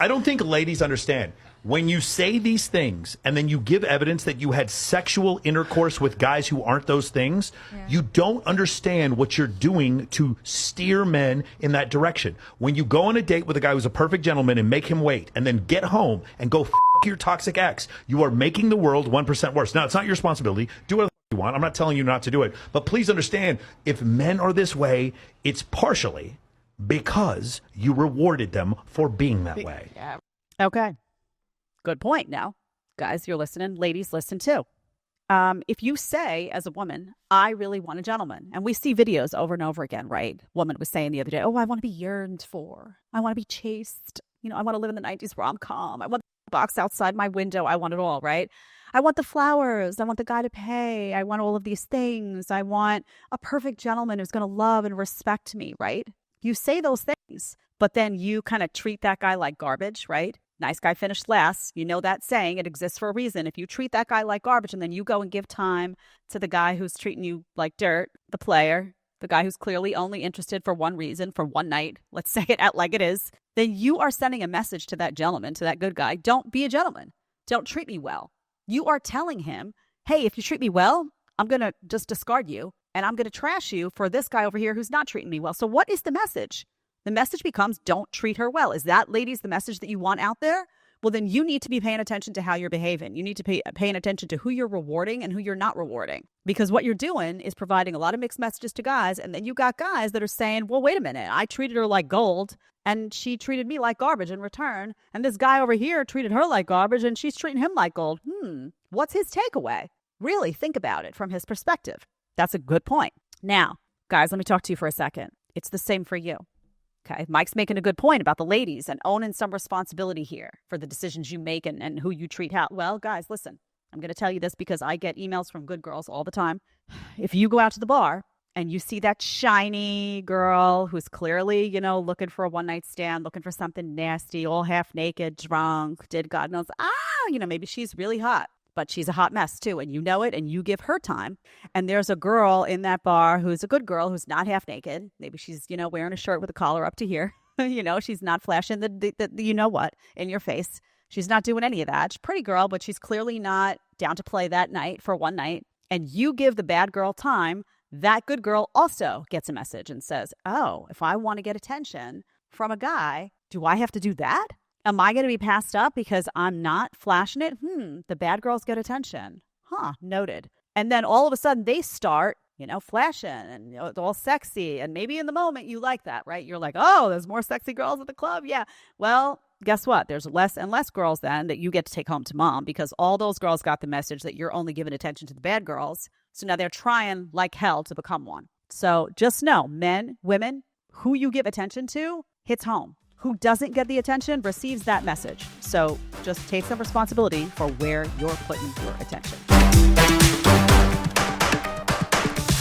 I don't think ladies understand. When you say these things and then you give evidence that you had sexual intercourse with guys who aren't those things, you don't understand what you're doing to steer men in that direction. When you go on a date with a guy who's a perfect gentleman and make him wait and then get home and go your toxic ex, you are making the world 1% worse. Now, it's not your responsibility. Do whatever you want. I'm not telling you not to do it. But please understand, if men are this way, it's partially because you rewarded them for being that way. Yeah. Okay. Good point. Now, guys, you're listening. Ladies, listen too. If you say as a woman, I really want a gentleman, and we see videos over and over again, right? Woman was saying the other day, oh, I want to be yearned for. I want to be chased. You know, I want to live in the 90s rom-com. I want the box outside my window. I want it all, right? I want the flowers. I want the guy to pay. I want all of these things. I want a perfect gentleman who's going to love and respect me, right? You say those things, but then you kind of treat that guy like garbage, right? Nice guy finished last. You know that saying. It exists for a reason. If you treat that guy like garbage and then you go and give time to the guy who's treating you like dirt, the player, the guy who's clearly only interested for one reason, for one night, let's say it out like it is, then you are sending a message to that gentleman, to that good guy. Don't be a gentleman. Don't treat me well. You are telling him, hey, if you treat me well, I'm going to just discard you and I'm going to trash you for this guy over here who's not treating me well. So what is the message? The message becomes, don't treat her well. Is that, ladies, the message that you want out there? Well, then you need to be paying attention to how you're behaving. You need to be paying attention to who you're rewarding and who you're not rewarding. Because what you're doing is providing a lot of mixed messages to guys. And then you got guys that are saying, well, wait a minute. I treated her like gold and she treated me like garbage in return. And this guy over here treated her like garbage and she's treating him like gold. What's his takeaway? Really think about it from his perspective. That's a good point. Now, guys, let me talk to you for a second. It's the same for you. Okay, Mike's making a good point about the ladies and owning some responsibility here for the decisions you make and who you treat how. Well, guys, listen, I'm going to tell you this because I get emails from good girls all the time. If you go out to the bar and you see that shiny girl who's clearly, you know, looking for a one-night stand, looking for something nasty, all half naked, drunk, did God knows, maybe she's really hot. But she's a hot mess too, and you know it, and you give her time. And there's a girl in that bar who's a good girl who's not half naked. Maybe she's, wearing a shirt with a collar up to here. She's not flashing the you know what in your face. She's not doing any of that. She's a pretty girl, but she's clearly not down to play that night for one night. And you give the bad girl time. That good girl also gets a message and says, oh, if I want to get attention from a guy, do I have to do that? Am I going to be passed up because I'm not flashing it? The bad girls get attention. Noted. And then all of a sudden they start, flashing and it's all sexy. And maybe in the moment you like that, right? You're like, oh, there's more sexy girls at the club. Yeah. Well, guess what? There's less and less girls then that you get to take home to mom because all those girls got the message that you're only giving attention to the bad girls. So now they're trying like hell to become one. So just know, men, women, who you give attention to hits home. Who doesn't get the attention receives that message. So just take some responsibility for where you're putting your attention.